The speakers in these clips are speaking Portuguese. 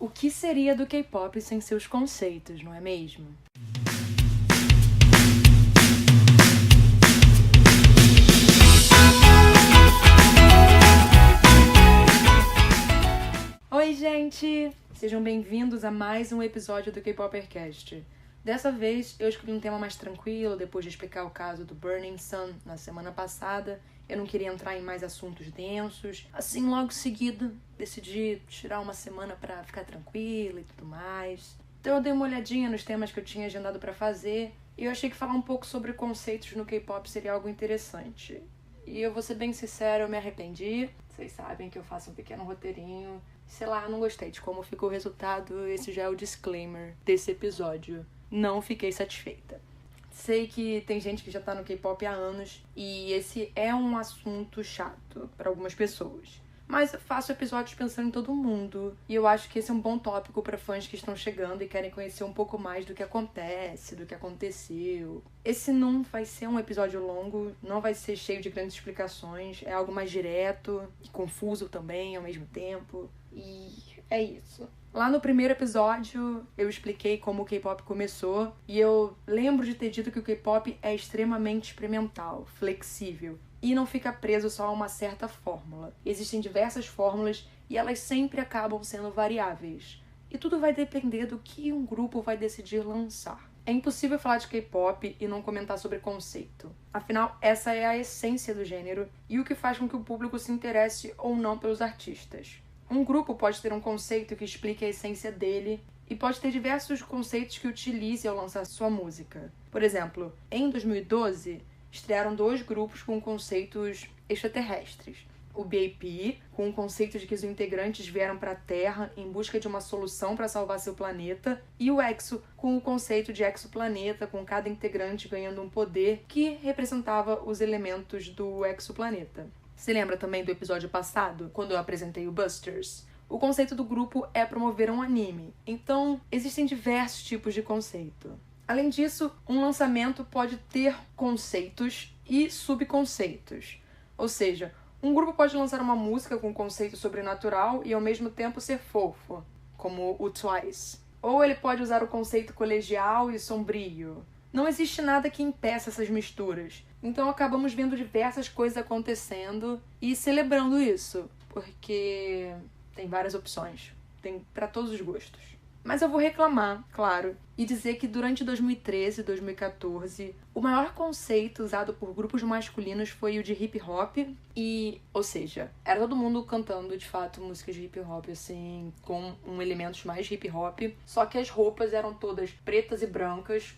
O que seria do K-pop sem seus conceitos, não é mesmo? Oi, gente! Sejam bem-vindos a mais um episódio do K-Popercast. Dessa vez, eu escolhi um tema mais tranquilo, depois de explicar o caso do Burning Sun na semana passada. Eu não queria entrar em mais assuntos densos. Assim, logo seguido, decidi tirar uma semana pra ficar tranquila e tudo mais. Então eu dei uma olhadinha nos temas que eu tinha agendado pra fazer e eu achei que falar um pouco sobre conceitos no K-pop seria algo interessante. E eu vou ser bem sincera, eu me arrependi. Vocês sabem que eu faço um pequeno roteirinho. Sei lá, não gostei de como ficou o resultado. Esse já é o disclaimer desse episódio. Não fiquei satisfeita. Sei que tem gente que já tá no K-pop há anos e esse é um assunto chato para algumas pessoas. Mas eu faço episódios pensando em todo mundo e eu acho que esse é um bom tópico para fãs que estão chegando e querem conhecer um pouco mais do que acontece, do que aconteceu. Esse não vai ser um episódio longo, não vai ser cheio de grandes explicações, é algo mais direto e confuso também ao mesmo tempo. E é isso. Lá no primeiro episódio, eu expliquei como o K-pop começou e eu lembro de ter dito que o K-pop é extremamente experimental, flexível e não fica preso só a uma certa fórmula. Existem diversas fórmulas e elas sempre acabam sendo variáveis. E tudo vai depender do que um grupo vai decidir lançar. É impossível falar de K-pop e não comentar sobre conceito. Afinal, essa é a essência do gênero e o que faz com que o público se interesse ou não pelos artistas. Um grupo pode ter um conceito que explique a essência dele e pode ter diversos conceitos que utilize ao lançar sua música. Por exemplo, em 2012, estrearam 2 grupos com conceitos extraterrestres. O BAP, com o conceito de que os integrantes vieram para a Terra em busca de uma solução para salvar seu planeta, e o EXO, com o conceito de exoplaneta, com cada integrante ganhando um poder que representava os elementos do exoplaneta. Se lembra também do episódio passado, quando eu apresentei o Busters? O conceito do grupo é promover um anime. Então, existem diversos tipos de conceito. Além disso, um lançamento pode ter conceitos e subconceitos. Ou seja, um grupo pode lançar uma música com conceito sobrenatural e ao mesmo tempo ser fofo, como o Twice. Ou ele pode usar o conceito colegial e sombrio. Não existe nada que impeça essas misturas. Então acabamos vendo diversas coisas acontecendo e celebrando isso, porque tem várias opções, tem para todos os gostos. Mas eu vou reclamar, claro, e dizer que durante 2013 e 2014, o maior conceito usado por grupos masculinos foi o de hip hop ou seja, era todo mundo cantando de fato músicas de hip hop assim, com elementos mais hip hop, só que as roupas eram todas pretas e brancas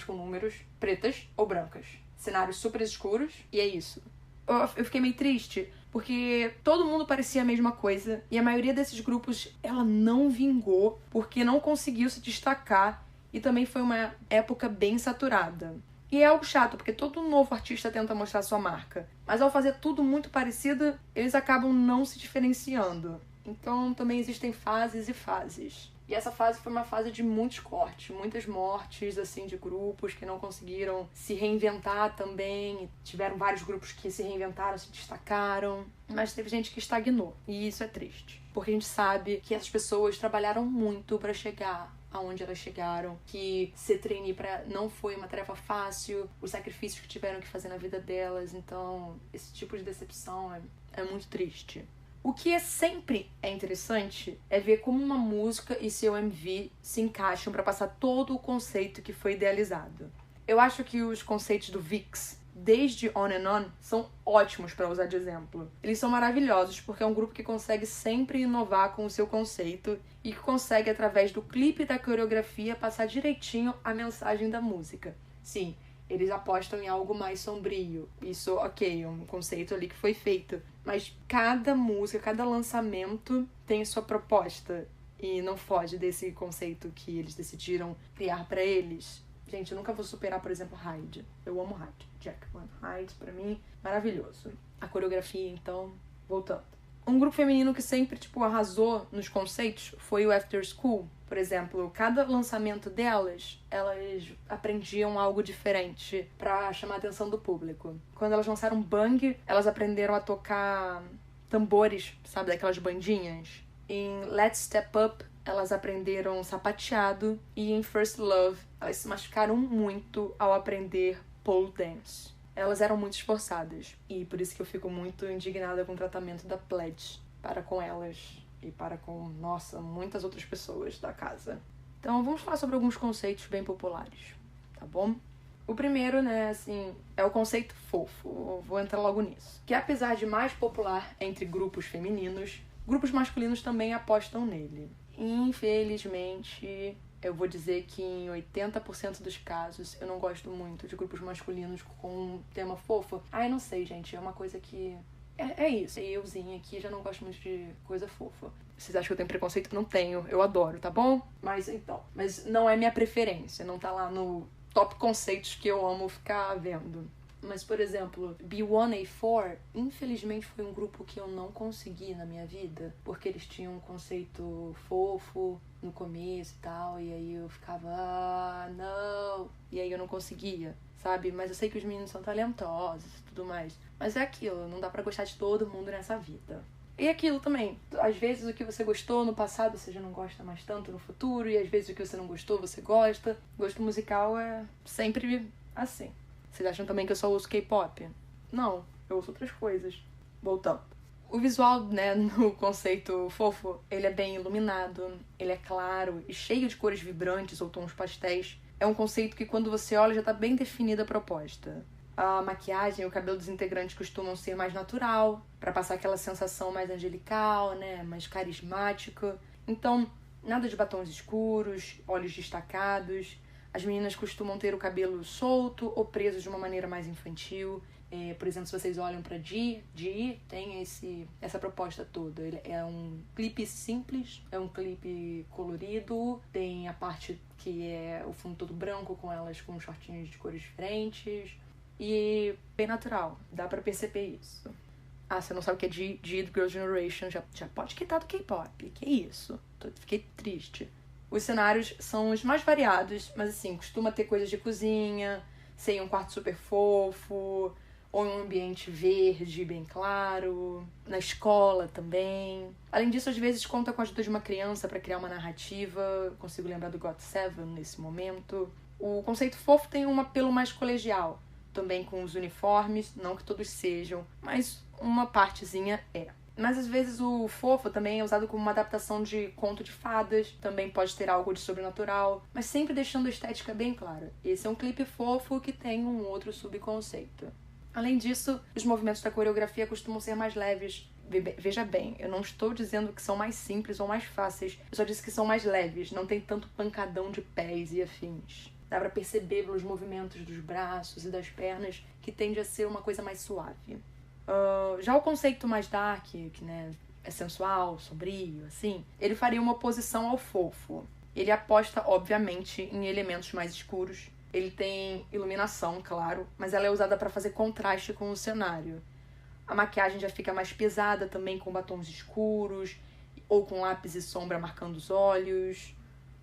com números, pretas ou brancas. Cenários super escuros, e é isso. Eu fiquei meio triste, porque todo mundo parecia a mesma coisa, e a maioria desses grupos, ela não vingou, porque não conseguiu se destacar, e também foi uma época bem saturada. E é algo chato, porque todo novo artista tenta mostrar sua marca, mas ao fazer tudo muito parecido, eles acabam não se diferenciando. Então também existem fases e fases. E essa fase foi uma fase de muitos cortes, muitas mortes, assim, de grupos que não conseguiram se reinventar também. Tiveram vários grupos que se reinventaram, se destacaram. Mas teve gente que estagnou. E isso é triste. Porque a gente sabe que essas pessoas trabalharam muito pra chegar aonde elas chegaram. Que ser trainee não foi uma tarefa fácil. Os sacrifícios que tiveram que fazer na vida delas. Então, esse tipo de decepção é muito triste. O que sempre é interessante é ver como uma música e seu MV se encaixam para passar todo o conceito que foi idealizado. Eu acho que os conceitos do VIXX, desde On and On, são ótimos para usar de exemplo. Eles são maravilhosos porque é um grupo que consegue sempre inovar com o seu conceito e que consegue, através do clipe e da coreografia, passar direitinho a mensagem da música. Sim, eles apostam em algo mais sombrio. Isso, ok, é um conceito ali que foi feito. Mas cada música, cada lançamento tem sua proposta. E não foge desse conceito que eles decidiram criar pra eles. Gente, eu nunca vou superar, por exemplo, Hyde. Eu amo Hyde. Jackman. Hyde, pra mim, maravilhoso. A coreografia, então, voltando. Um grupo feminino que sempre, arrasou nos conceitos foi o After School. Por exemplo, cada lançamento delas, elas aprendiam algo diferente pra chamar a atenção do público. Quando elas lançaram Bang, elas aprenderam a tocar tambores, sabe, daquelas bandinhas. Em Let's Step Up, elas aprenderam sapateado e em First Love elas se machucaram muito ao aprender pole dance. Elas eram muito esforçadas e por isso que eu fico muito indignada com o tratamento da Pledge para com elas e para com, muitas outras pessoas da casa. Então vamos falar sobre alguns conceitos bem populares, tá bom? O primeiro, né, é o conceito fofo. Vou entrar logo nisso. Que apesar de mais popular entre grupos femininos, grupos masculinos também apostam nele. Infelizmente, eu vou dizer que em 80% dos casos eu não gosto muito de grupos masculinos com um tema fofo. Eu não sei, gente, é uma coisa que... É isso. Euzinha aqui já não gosto muito de coisa fofa. Vocês acham que eu tenho preconceito? Não tenho. Eu adoro, tá bom? Mas não é minha preferência. Não tá lá no top conceitos que eu amo ficar vendo. Mas, por exemplo, B1A4, infelizmente foi um grupo que eu não consegui na minha vida, porque eles tinham um conceito fofo no começo e tal, e aí eu ficava, não, e aí eu não conseguia, sabe? Mas eu sei que os meninos são talentosos e tudo mais. Mas é aquilo, não dá pra gostar de todo mundo nessa vida. E aquilo também, às vezes o que você gostou no passado você já não gosta mais tanto no futuro, e às vezes o que você não gostou você gosta. Gosto musical é sempre assim. Vocês acham também que eu só uso K-pop? Não, eu uso outras coisas. Voltando. O visual, né, no conceito fofo, ele é bem iluminado, ele é claro e cheio de cores vibrantes ou tons pastéis. É um conceito que quando você olha já tá bem definida a proposta. A maquiagem e o cabelo dos integrantes costumam ser mais natural, pra passar aquela sensação mais angelical, né, mais carismática. Então, nada de batons escuros, olhos destacados. As meninas costumam ter o cabelo solto ou preso de uma maneira mais infantil. Por exemplo, se vocês olham pra Ji tem essa proposta toda. Ele é um clipe simples, é um clipe colorido, tem a parte que é o fundo todo branco com elas com shortinhos de cores diferentes. E bem natural, dá pra perceber isso. Você não sabe o que é Ji do Girl Generation, já pode quitar do K-pop. Que isso? Fiquei triste. Os cenários são os mais variados, mas costuma ter coisas de cozinha, ser um quarto super fofo, ou em um ambiente verde, bem claro, na escola também. Além disso, às vezes conta com a ajuda de uma criança para criar uma narrativa, consigo lembrar do GOT7 nesse momento. O conceito fofo tem um apelo mais colegial, também com os uniformes, não que todos sejam, mas uma partezinha é. Mas às vezes o fofo também é usado como uma adaptação de conto de fadas, também pode ter algo de sobrenatural, mas sempre deixando a estética bem clara. Esse é um clipe fofo que tem um outro subconceito. Além disso, os movimentos da coreografia costumam ser mais leves. Veja bem, eu não estou dizendo que são mais simples ou mais fáceis, eu só disse que são mais leves, não tem tanto pancadão de pés e afins. Dá pra perceber pelos movimentos dos braços e das pernas que tende a ser uma coisa mais suave. Já o conceito mais dark, que né, é sensual, sombrio, ele faria uma oposição ao fofo. Ele aposta, obviamente, em elementos mais escuros. Ele tem iluminação, claro, mas ela é usada para fazer contraste com o cenário. A maquiagem já fica mais pesada também, com batons escuros, ou com lápis e sombra marcando os olhos.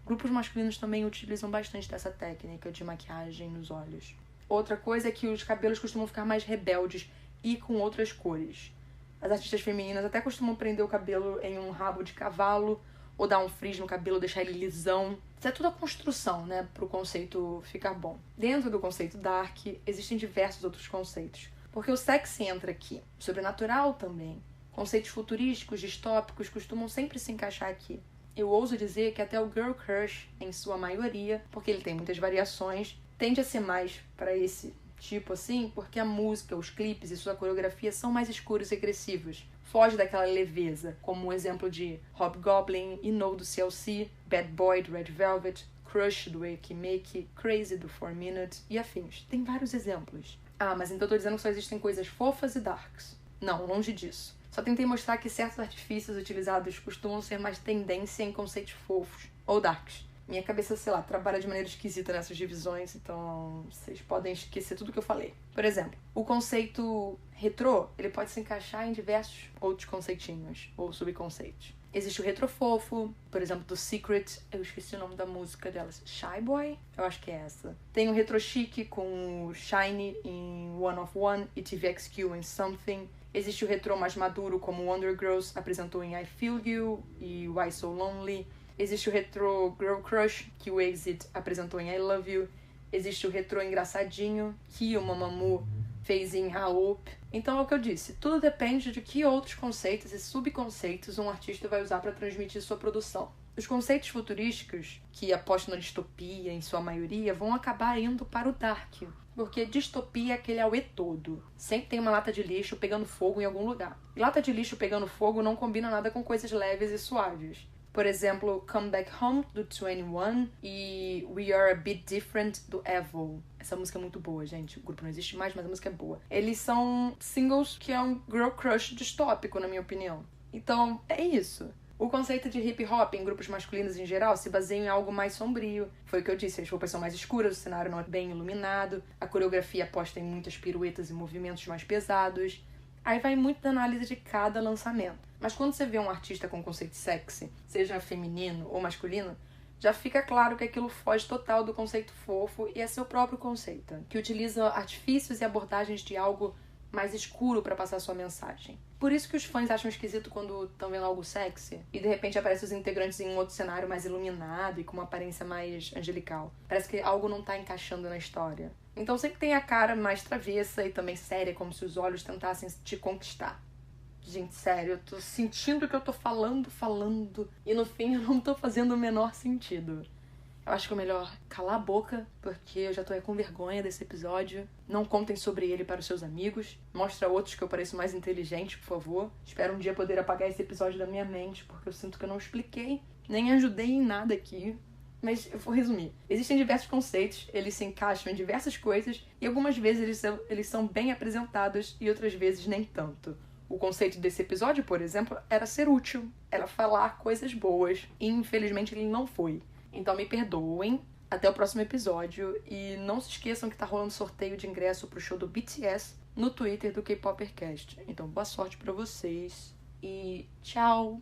Grupos masculinos também utilizam bastante dessa técnica de maquiagem nos olhos. Outra coisa é que os cabelos costumam ficar mais rebeldes e com outras cores. As artistas femininas até costumam prender o cabelo em um rabo de cavalo ou dar um frizz no cabelo, deixar ele lisão. Isso é tudo a construção, né, pro conceito ficar bom. Dentro do conceito dark, existem diversos outros conceitos. Porque o sexy entra aqui, sobrenatural também. Conceitos futurísticos, distópicos, costumam sempre se encaixar aqui. Eu ouso dizer que até o girl crush, em sua maioria, porque ele tem muitas variações, tende a ser mais para esse tipo porque a música, os clipes e sua coreografia são mais escuros e agressivos. Foge daquela leveza, como o exemplo de Hobgoblin e No do CLC, Bad Boy do Red Velvet, Crush do Wake Make, Crazy do 4 Minute e afins. Tem vários exemplos. Mas então eu tô dizendo que só existem coisas fofas e darks. Não, longe disso. Só tentei mostrar que certos artifícios utilizados costumam ser mais tendência em conceitos fofos ou darks. Minha cabeça, trabalha de maneira esquisita nessas divisões, então vocês podem esquecer tudo que eu falei. Por exemplo, o conceito retrô, ele pode se encaixar em diversos outros conceitinhos ou subconceitos. Existe o retro fofo, por exemplo, do Secret, eu esqueci o nome da música delas, Shy Boy? Eu acho que é essa. Tem o retro chique com o Shiny em One of One e TVXQ em Something. Existe o retro mais maduro, como Wonder Girls apresentou em I Feel You e Why So Lonely. Existe o retro Girl Crush, que o Exit apresentou em I Love You. Existe o retro engraçadinho, que o Mamamoo fez em Hope. Então é o que eu disse, tudo depende de que outros conceitos e subconceitos um artista vai usar para transmitir sua produção. Os conceitos futurísticos, que apostam na distopia em sua maioria, vão acabar indo para o dark. Porque distopia é aquele auê todo. Sempre tem uma lata de lixo pegando fogo em algum lugar. E lata de lixo pegando fogo não combina nada com coisas leves e suaves. Por exemplo, Come Back Home, do 21, e We Are a Bit Different, do Evil. Essa música é muito boa, gente. O grupo não existe mais, mas a música é boa. Eles são singles que é um girl crush distópico, na minha opinião. Então, é isso. O conceito de hip hop em grupos masculinos em geral se baseia em algo mais sombrio. Foi o que eu disse, as roupas são mais escuras, o cenário não é bem iluminado, a coreografia aposta em muitas piruetas e movimentos mais pesados. Aí vai muito da análise de cada lançamento. Mas quando você vê um artista com conceito sexy, seja feminino ou masculino, já fica claro que aquilo foge total do conceito fofo e é seu próprio conceito, que utiliza artifícios e abordagens de algo mais escuro para passar sua mensagem. Por isso que os fãs acham esquisito quando estão vendo algo sexy e de repente aparecem os integrantes em um outro cenário mais iluminado e com uma aparência mais angelical. Parece que algo não tá encaixando na história. Então sempre tem a cara mais travessa e também séria, como se os olhos tentassem te conquistar. Gente, sério, eu tô sentindo que eu tô falando, e no fim eu não tô fazendo o menor sentido. Eu acho que é melhor calar a boca, porque eu já tô com vergonha desse episódio. Não contem sobre ele para os seus amigos. Mostra a outros que eu pareço mais inteligente, por favor. Espero um dia poder apagar esse episódio da minha mente, porque eu sinto que eu não expliquei, nem ajudei em nada aqui. Mas eu vou resumir. Existem diversos conceitos, eles se encaixam em diversas coisas, e algumas vezes eles são bem apresentados e outras vezes nem tanto. O conceito desse episódio, por exemplo, era ser útil, era falar coisas boas, e infelizmente ele não foi. Então me perdoem, até o próximo episódio, e não se esqueçam que tá rolando sorteio de ingresso pro show do BTS no Twitter do K-Popercast. Então boa sorte pra vocês, e tchau!